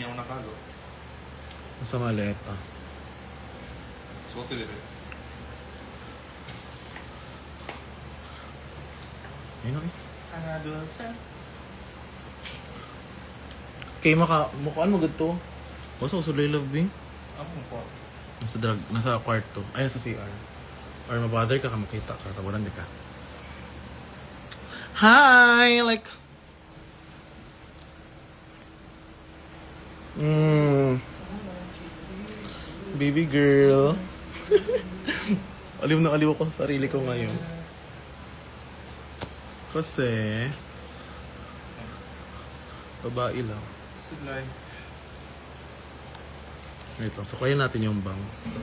niya ako nakalo. Nasa maleta. Suot din rin. Ayun okay. Another set. Okay, mukaan mo gito. Basta ko sulay love bing. Ako po. Nasa kwarto. Ay, nasa CR. Or mabother ka makita ka. Tawanan di ka. Hi! Like... Baby girl. Aliw na aliw ako sa sarili ko ngayon. Kasi... babae lang. Sulay. Wait lang, suklayin natin yung bangs.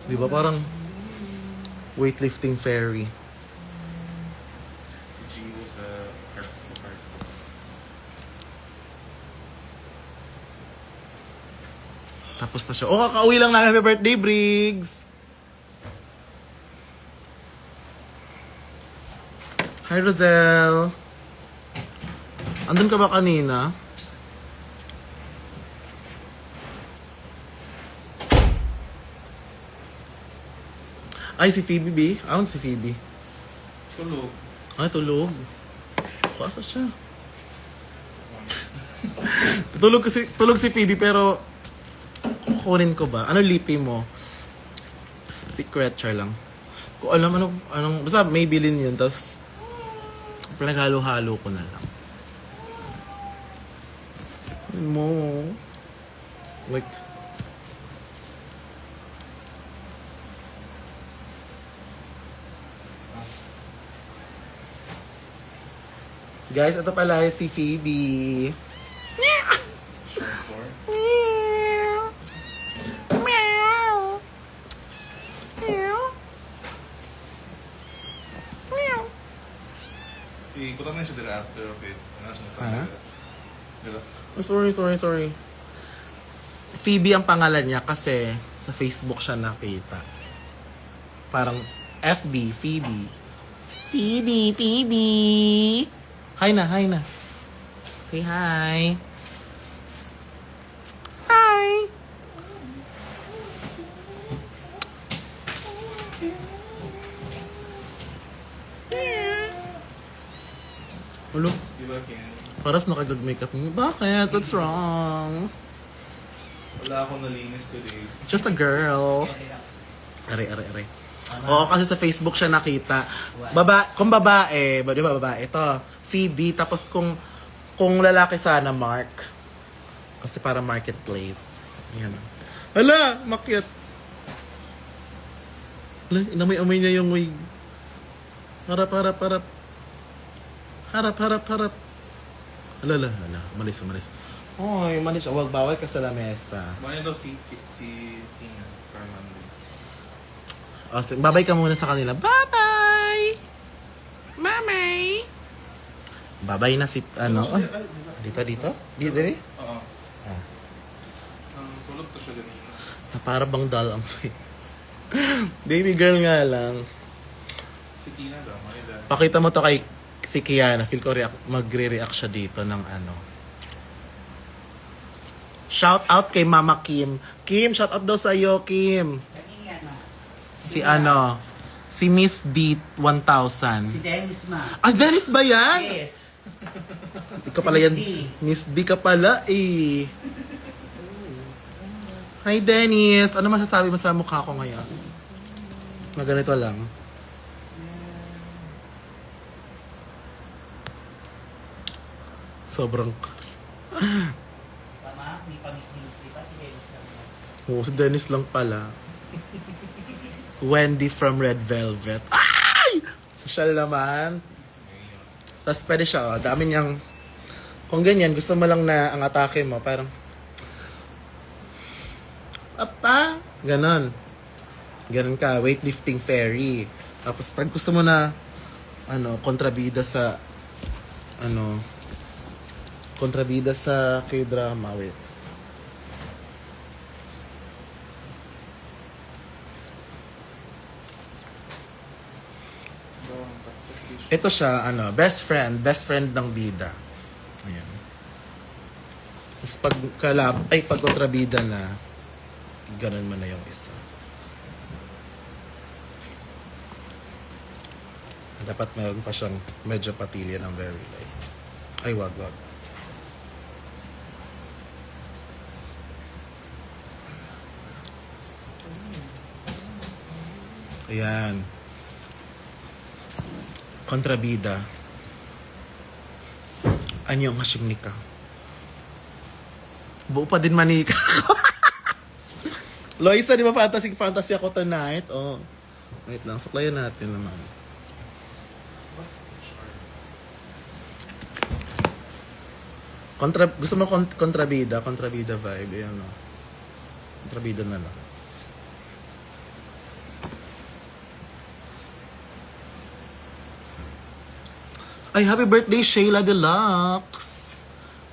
Di ba parang weightlifting fairy? Si Gio sa Hearts to Hearts. Tapos na siya. Oh, kakauwi lang namin. Happy birthday, Briggs! Hi, Roselle! Andun ka ba kanina? Ay, si Phoebe, B. Awan si Phoebe. Tulog. Ay, tulog. Kuasa siya. tulog si Phoebe, pero kukunin ko ba? Ano lipi mo? Secret, char lang. Kung alam anong, basta may bilin yun, tapos pinaghalo-halo ko na lang. Mo. Like, guys, ito pala si Phoebe. Short floor. Ikutan na siya dila after, okay? Ano siya Ha? Dila. Oh, sorry. Phoebe ang pangalan niya kasi sa Facebook siya nakita. Parang FB, Phoebe. Phoebe. Hi na. Say hi. Hi. Ulo, Diba, Ken? paras nakagag-makeup niyo. Bakit? What's wrong? Wala akong nalinis today. Just a girl. Aray. Oo, kasi sa Facebook siya nakita. Kung babae, di ba babae? Ito, Phoebe. Tapos kung lalaki sana, Mark. Kasi para marketplace. Yan. Hala, makyat. Hala, inamoy-amoy niya yung wig. Harap. Harap. Hala. Malis. Oy, malis. Huwag bawal ka sa lamesa. Maya daw si Tina Carmando. O, babay ka muna sa kanila. Bye-bye! Mamay! Babay na si, ano? Oh, dito? Dito eh? Oo. Ah. Tulog to siya ganun. Na para bang doll ang face. Baby girl nga lang. Si Tina daw, maya daw. Pakita mo to kay si Kiana. Feel ko magre-react siya dito ng ano. Shout out kay Mama Kim. Kim, shout out daw sa iyo, Kim. Si ano, si Miss Beat 1000. Si Dennis ma. Ah, Dennis ba yan? Yes. Ikaw pala yan. Miss D. Miss D ka pala eh. Hi Dennis, ano masasabi mo sa mukha ko ngayon? Na ganito lang. Sobrang... Tama, may pamisli-musli pa si Dennis lang. Oo, si Dennis lang pala. Wendy from Red Velvet. Ay! Social naman. Tapos pwede siya, oh, dami niyang... Kung ganyan, gusto mo lang na ang atake mo, parang... Apa? Ganon. Ganon ka, weightlifting fairy. Tapos pag gusto mo na, kontrabida sa, kontrabida sa K-drama, wait. Ito siya, ano, best friend ng bida. Ayan. Tapos pag kontrabida na, ganun mo na yung isa. Dapat meron pa siyang medyo patilya ng very light. Ay, wag. Ayan. Kontrabida. Anyong hasimnika. Buo pa din manika. Loisa, di ba fantasy ako tonight? Oh. Wait lang, suklayan natin naman. What's HR? Gusto mo kontrabida vibe. Ayan, no? Kontrabida na lang. Ay, happy birthday, Shayla Deluxe!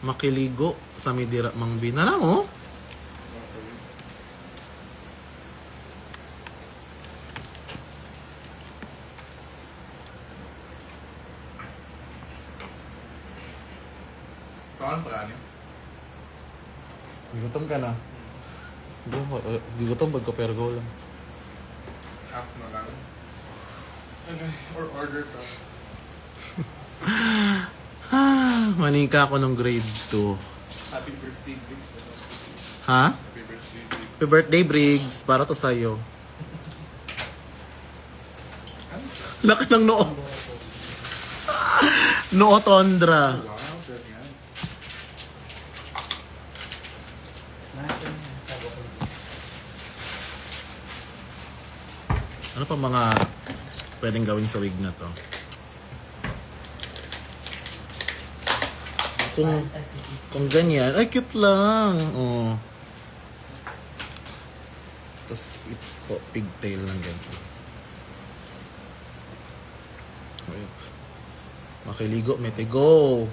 Makiligo sa Midira Mang Binala mo. Kaan pa niya? Gutom ka na. Gutom ba ko pero go lang. Half na lang. Okay, or order ka. Manika ako nung grade 2. Happy birthday, Briggs. Ha? Happy birthday, Briggs. Happy birthday, Briggs. Para to sa'yo. Laki ng noo. Noo tondra. Wow, ganyan. Natin, tago ko. Ano pa mga pwedeng gawin sa wig na to? Kung ganyan, ay cute lang. Oh. Tapos pigtail lang ganyan. Wait. Makiligo, go.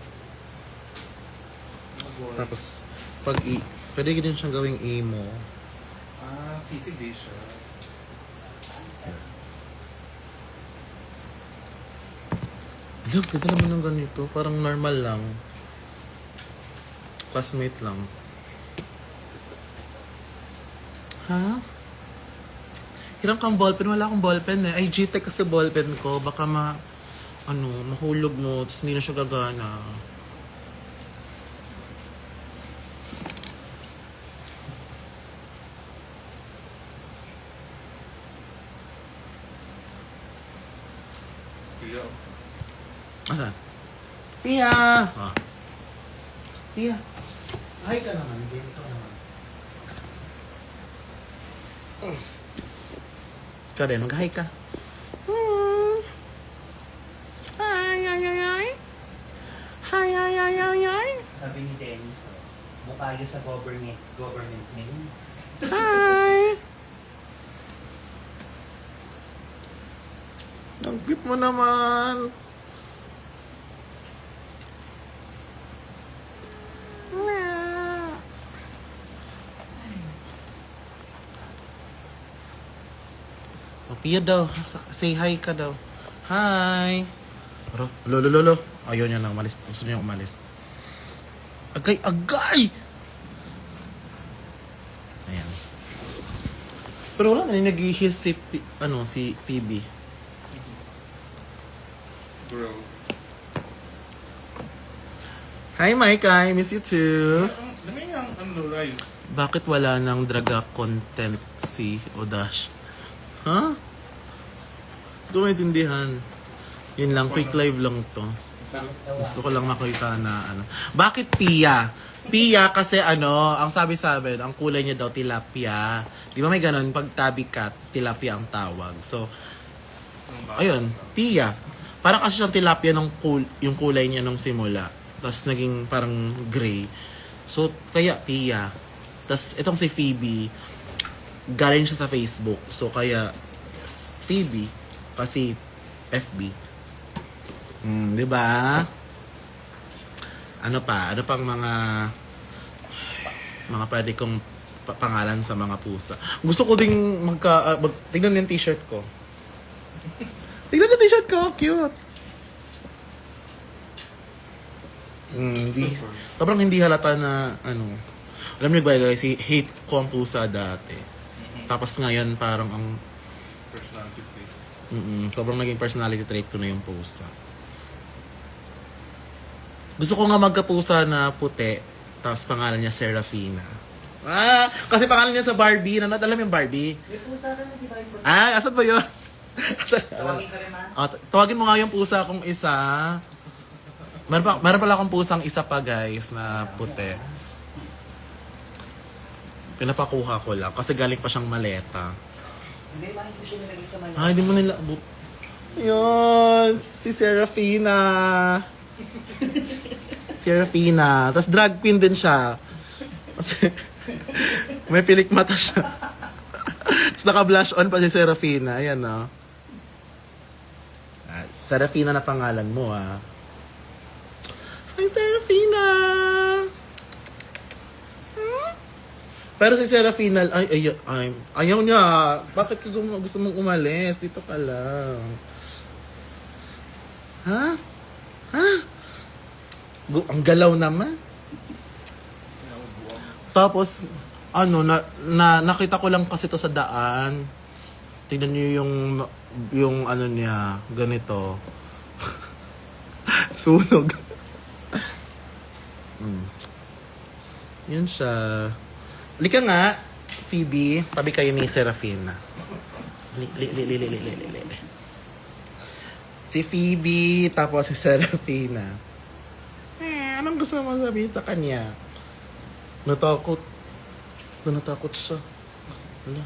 Tapos pwede din siyang gawing emo. Sisig day siya. Alam, ganda naman ng ganito. Parang normal lang. Classmate lang. Ha? Hiram kang ballpen. Wala akong ballpen eh. Ay, GTEC kasi ballpen ko. Baka mahulog mo. Tapos hindi na siya gagana. Kuya. Asa? Pia! Ah. Pia! Hi ka naman. Game ka naman. Ikaw din, mag-hi ka. Hi. Sabi ni Dennis, mukha yun sa government name. Hi! Ang cute mo naman. O, Pia daw. Say hi ka daw. Hi! Lolo. Ayaw niya na umalis. Gusto niya umalis. Agay! Ayan. Pero wala na nag-ihis si PB. Bro. Hi Mike, I miss you too. Dami yung rice. Bakit wala nang draga content si Odash? Ha? Hindi ko maintindihan. Yun lang, quick live lang to. Gusto ko lang makita na Bakit Pia? Pia kasi ang sabi-sabi, ang kulay niya daw tilapia. Di ba may ganun? Pag tabi cat, tilapia ang tawag. So, ayun, Pia. Parang kasi siyang tilapia yung kulay niya nung simula. Tapos naging parang gray. So, kaya Pia. Tapos itong si Phoebe, galing siya sa Facebook. So, kaya Phoebe, kasi FB. Di ba? Ano pa? Ano pang mga pwede kong pangalan sa mga pusa? Gusto ko ding tignan yung t-shirt ko. Tignan yung t-shirt ko, cute. Hindi, sobrang hindi halata na, ano. Alam niyo ba guys, hate ko ang pusa dati. Tapos ngayon parang ang, Personality trait. sobrang naging personality trait ko na yung pusa. Gusto ko nga magkapusa na puti, tapos pangalan niya Serafina. Kasi pangalan niya sa Barbie. Alam yung Barbie? May pusa ka na, di ba? Asan ba yun? Tawagin ka rin, ma? Tawagin mo nga yung pusa kong isa. Meron pala akong pusang isa pa guys na puti. Pinapakuha ko lang kasi galing pa siyang maleta. Hindi, bakit ko siya nilagay sa mali? Hindi mo nila... Yun! Si Serafina! Serafina. Tapos drag queen din siya. Kasi may pilik mata siya. Tapos naka-blush on pa si Serafina. Ayan, no? Serafina na pangalan mo, ah. Hi, Serafina! Pero si Serafina, ayaw niya. Bakit ka gusto mong umalis? Dito ka lang. Ha? Ang galaw naman. Tapos, nakita ko lang kasi to sa daan. Tingnan niyo yung ano niya, ganito. Sunog. Yan siya. Lika nga, Phoebe, tabi kayo ni Serafina. Si Phoebe, tapos si Serafina. Anong gusto mo sabihin sa kanya? Natakot siya. Wala.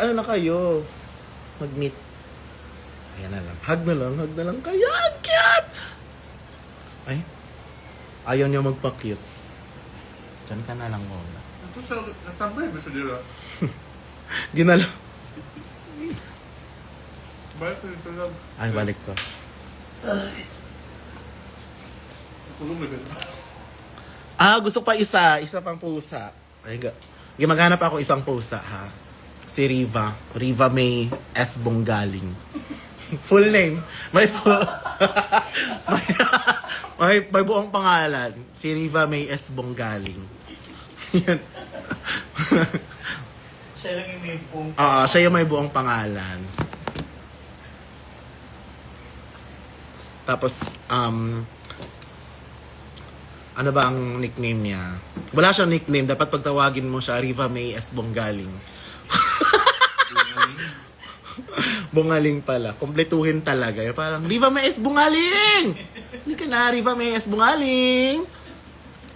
Ano na kayo? Mag-meet. Ayan na lang. Hug na lang kayo. Ang cute! Ay, ayaw niya magpa-cute. Diyan ka na lang muna. Ito siya, natambay ba siya dira? Ginalaw. Balik ko dito lang. Ay, balik ko. Kulong na ganda. Gusto pa isa pang pusa. Ay, maghanap ako isang pusa, ha? Si Riva. Riva May S. Bonggaling. Full name. May buong pangalan. Si Riva May S. Bonggaling. Yan. Siya lang yung may pong... Siya yung may buong pangalan. Tapos, ano ba ang nickname niya? Wala siyang nickname. Dapat pagtawagin mo siya, Riva May S. Bonggaling. Bungaling pala. Kompletuhin talaga. Parang, Riva May S. Bungaling! Hindi ka na, Riva May S. Bungaling!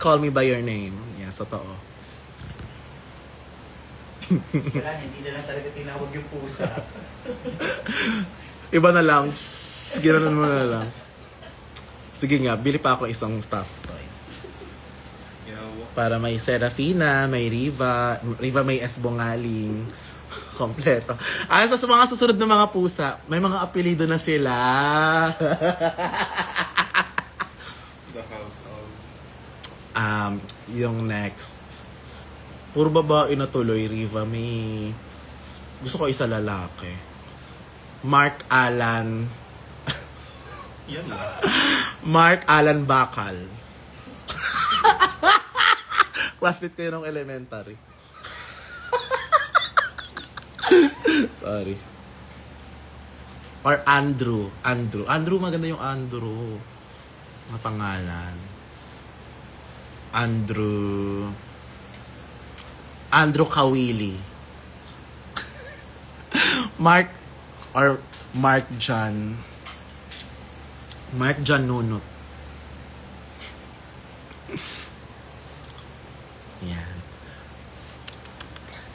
Call me by your name. Yes, totoo. Wala, hindi na lang talaga tinawag yung pusa. Iba na lang. Psst, ginanon mo na lang. Sige nga, bili pa ako isang stuffed toy. Para may Serafina, may Riva may S. Bungaling. Kompleto. Sa mga susunod na mga pusa, may mga apelido na sila. The house of... Yung next. Puro babae na tuloy, Riva. May... Gusto ko isa lalaki. Mark Alan. Yan lang. Mark Alan Bakal. Classmate ko yun ng elementary. Sorry. Or Andrew. Andrew, maganda yung Andrew. Mga pangalan. Andrew Kawili. Mark John. Mark John Nunot. Yan.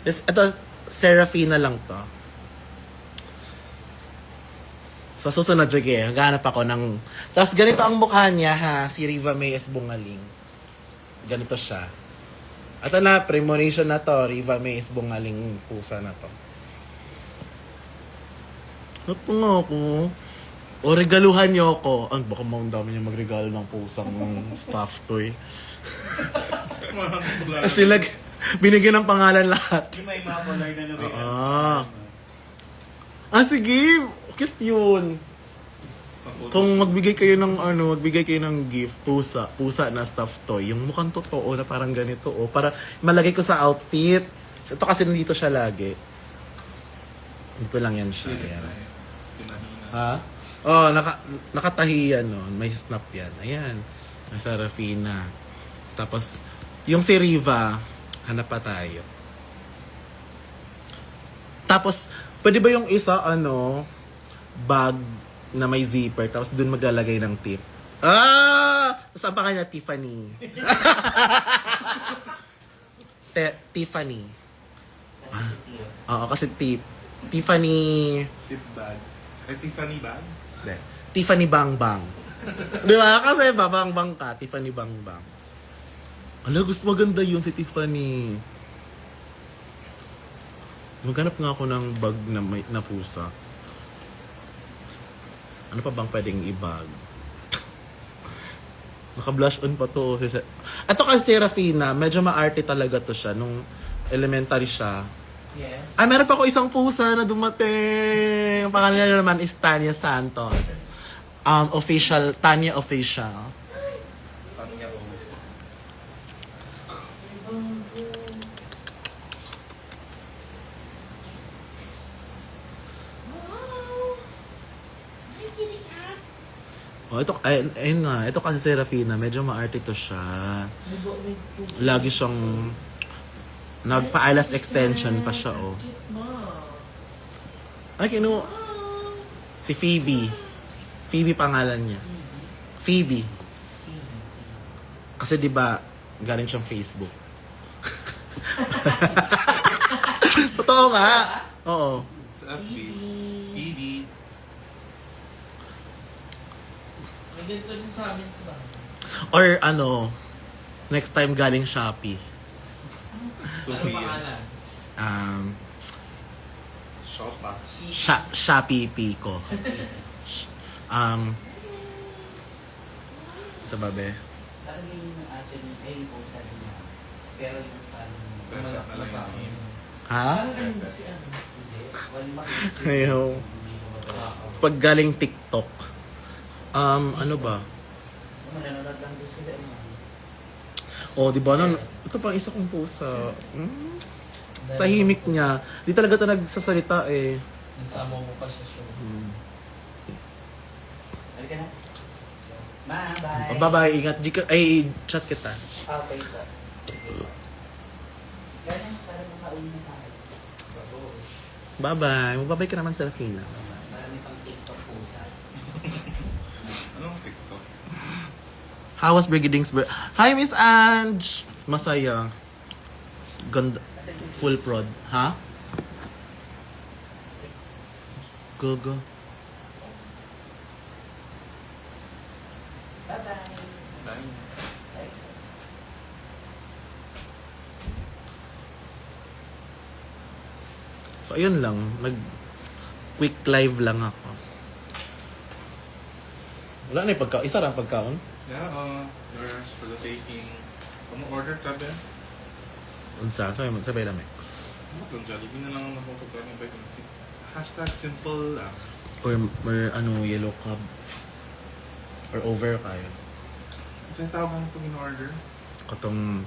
Ito, Serafina lang to. Sa susunod, sige, maghanap ako ng... Tapos ganito ang mukha niya, ha? Si Riva May S. Bungaling. Ganito siya. At na, premonition na to. Riva May S. Bungaling pusa na to. Ito nga ako. O, regaluhan niyo ako. Baka ang dami niya magregalo ng pusang stuffed toy. Kasi binigyan ng pangalan lahat. Yung may mga color na naman. Sige. Cute yun. Kung magbigay kayo ng gift, pusa na stuffed toy, yung mukhang totoo na parang ganito, para malagay ko sa outfit. Ito kasi nandito siya lagi. Dito lang yan siya. Ayan. Ha? Oh, nakatahi yan, no? May snap yan. Ayan. May Serafina. Tapos, yung si Riva, hanap pa tayo. Tapos, pwede ba yung isa, bag na may zipper, tapos dun maglalagay ng tip? Tapos ang pangalan niya, Tiffany. Tiffany. Oo, kasi Tiffany... Tip bag. Ay, Tiffany bag? Hindi. Tiffany Bang Bang. Di ba? Kasi Bang Bang ka, Tiffany Bang Bang. Gusto maganda yun si Tiffany. Maghanap nga ako ng bag na pusa. Ano pa bang pwedeng i-bag? Naka-blush on pa to. Ito kasi Serafina, medyo maarte talaga to siya. Nung elementary siya. Yes. Meron pa ako isang pusa na dumating. Ang pangalan niya naman is Tanya Santos. Official, Tanya Official. Tanya, Ayun nga. Ito kasi Serafina, medyo maarte to siya. Lagi siyang nagpa-eyelash extension pa siya, Ay, si Phoebe. Phoebe pangalan niya. Phoebe. Kasi 'di ba galing siyang Facebook. Totoo nga. Oo. sa FB. Phoebe. May ganito din sa amin sa bahay. Or next time galing Shopee. Sophia. Shoppa. Shopee Pico. Sa babe. Parang yung aso niya, ay yung pusa niya. Pero yung parang... Pero na lang yung name. Ha? Parang ganun si ano. Hindi. Wala makikita. Ayaw. Hindi ko matawag. Pag galing TikTok. Ano ba? Nanonood lang din sila. Di ba? Ito pang isa kong pusa. Tahimik niya. Di talaga ito nagsasalita eh. Nasama mo pa sa show. Halika na. Ma, bye. Bye-bye. Ingat. Chat kita. Okay po. Ganyan, para makauwi na tayo. Bye-bye. Magbabay ka naman, Serafina. Marami pang TikTok pusa. Anong TikTok? How was Brigading's birthday? Hi, Miss Ange! Masaya. Ganda. Full prod. Ha? Go. Bye-bye. Bye. So, ayun lang. Quick live lang ako. Wala na yung pagkaon. Isa lang pagkaon. Yeah, yours for the taking. Order tabi. Unsa? Sabay lang eh. Ang Jollibee na lang ang napapagkain ng bike. Hashtag simple lang. Or yellow cub. Or over kayo. Ito yung tawag mo itong in-order? Katong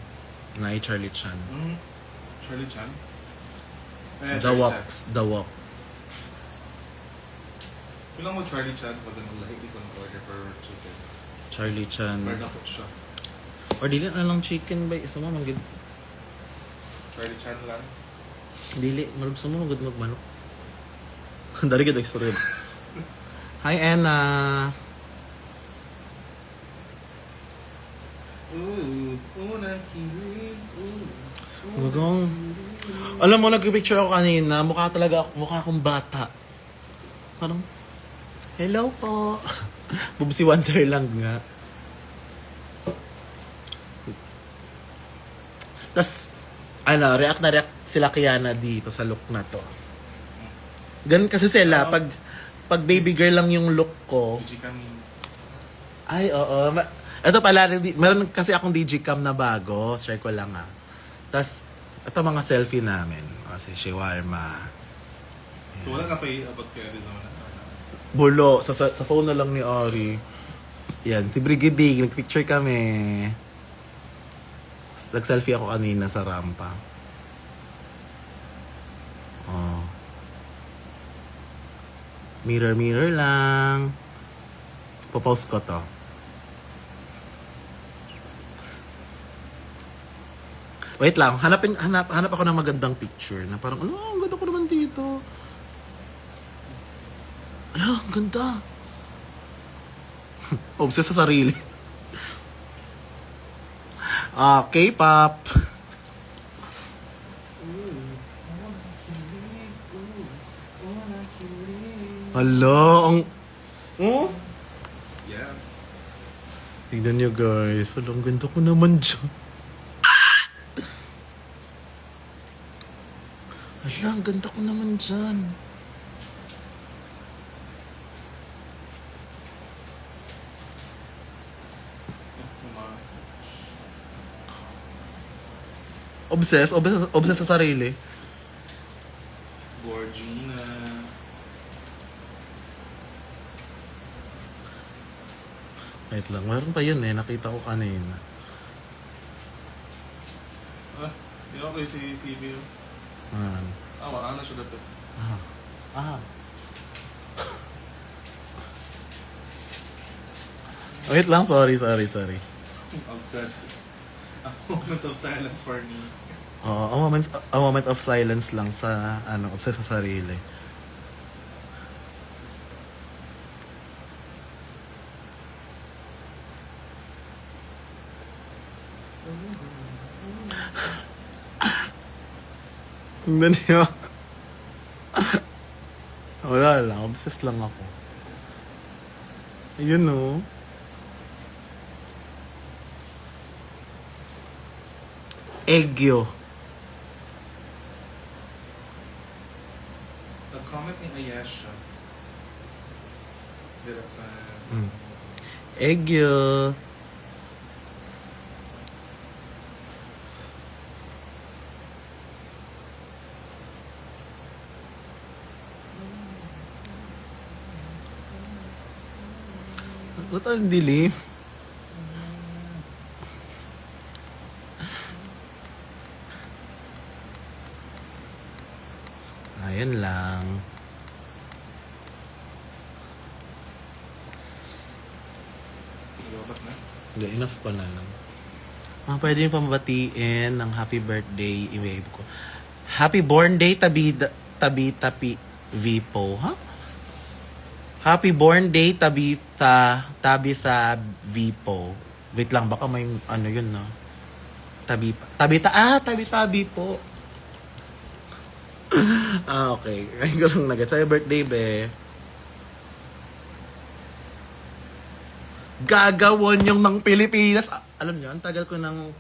na Charlie Chan. Charlie Chan? The Charlie Walks. The Walk. Bilang mo Charlie Chan, pag hindi ko na-order for chicken. Charlie Chan. Bird na po siya. Or dili na lang chicken ba? Isa mo manggid. Charlie Chan lang. Dili. Marag sa mo manggid magmanok. Dari ka istorya. Hi, Anna. Gagong. Alam mo, nag-picture ako kanina. Mukha akong bata. Parang, hello po. Bubsi Wonderland nga. Tapos, react na react sila Kiana dito sa look na to. Ganun kasi sila, pag baby girl lang yung look ko. Digicam. Ay, oo. Ito pala, meron kasi akong digicam na bago. Share ko lang Tapos, ito mga selfie namin. Si Shawarma. So wala ka pa i-abot kay Arizona? Bulo, sa phone na lang ni Ari. Yan, si Brigidig, nagpicture kami. Nag-selfie ako kanina sa rampa. Oh. Mirror, mirror lang. Popost ko to. Wait lang, hanap ako ng magandang picture na parang, ang ganda ko naman dito. Ang ganda. Obsessed sa sarili. K-pop. Hala, ang... Oh? Yes. Tignan nyo guys. Hala, ang ganda ko naman dyan. Hala, ang ganda ko naman dyan. Obsessed sa sarili. Gorgina. Wait lang, meron pa yun eh. Nakita ko kanina. Hindi okay si Phoebe. Wala na siya dapat. Wait lang, sorry. Obsessed. A moment of silence for me. Oo, a moment of silence lang sa, obsessed sa sarili. Tingnan niyo. Wala lang, obsessed lang ako. Ayun oh. Egyo. Nag-comment ni Ayesha. Sila sa... Egyo. Ba't ang dilim? Ayan lang. Iwabat na. Hindi, enough pa na lang. Pwede yung pamabatiin ng happy birthday i-wave ko. Happy born day, Tabita Vipo. Ha? Happy born day, Tabitha Vipo. Wait lang, baka may ano yun, no? Tabita Vipo. Okay. Ngayon ko lang nagad. Sa'yo birthday, be. Gagawon yung ng Pilipinas. Alam niyo, ang tagal ko nang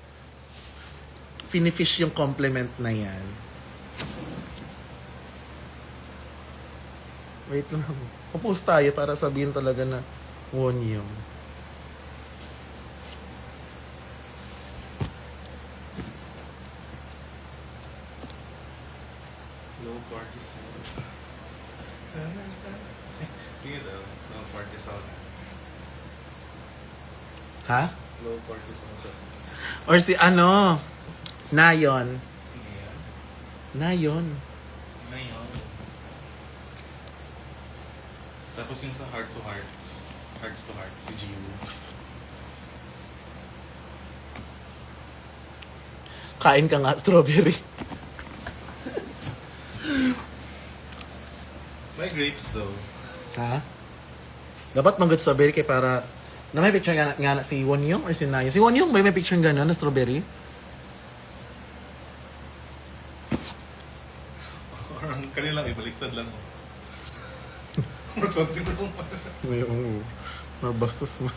finifish yung compliment na yan. Wait lang. Popost tayo para sabihin talaga na won yung. Low cortisol. Sige daw. Low cortisol. Ha? Low cortisol. Or si ano? Nayon. Ngayon. Nayon. Ngayon. Tapos yung sa hearts to hearts, si Jiwoo. Kain ka nga, strawberry. May grapes though. Ha? Dapat manggod strawberry kay para... Na may picture nga na si Won Young or si Nayon? Si Won Young, may picture gano'n na strawberry? Parang kanilang ibaliktad lang. Or something wrong. May mabastos man.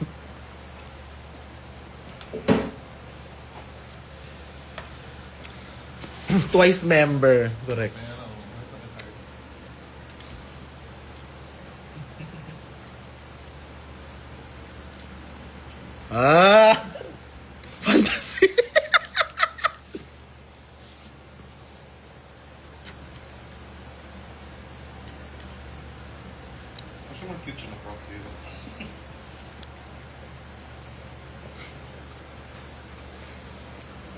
Twice member. Correct. Fantasy. Gusto mo kitchen na property yun?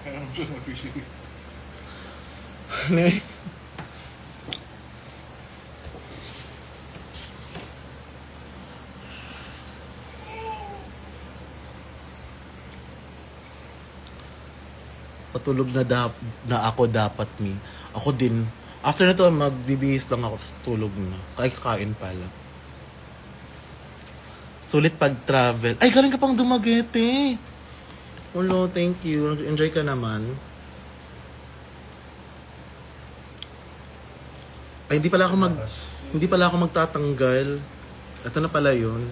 I'm just appreciating. Anyway. Patulog na ako dapat ni. Ako din. After na to, magbibihis lang ako sa tulog na. Kakain pala. Sulit pag travel. Ay, galing ka pang Dumaguete. Hello, thank you. Enjoy ka naman. Ay, hindi pala ako magtatanggal. Ito na pala yun.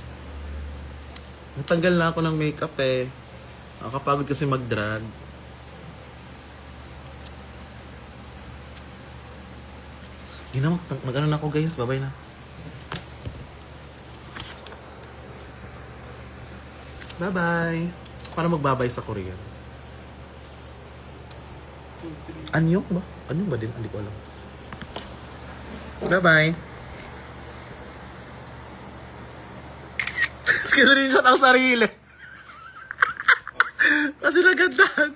Natanggal na ako ng makeup eh. Nakakapagod kasi mag-drag. Hindi na mag-ano na ako guys. Bye-bye na. Bye-bye. Paano magbabay sa Korean? Anyong ba? Anyong ba din? Hindi ko alam. Bye-bye. Screenshot ang sarili. Kasi nagandahan.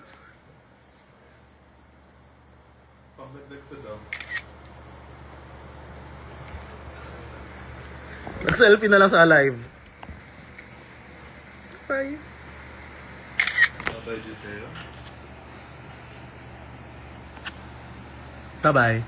Pangdagdag sa daw. Nag-selfie na lang sa live. Bye. Bye, Giselle. Bye-bye.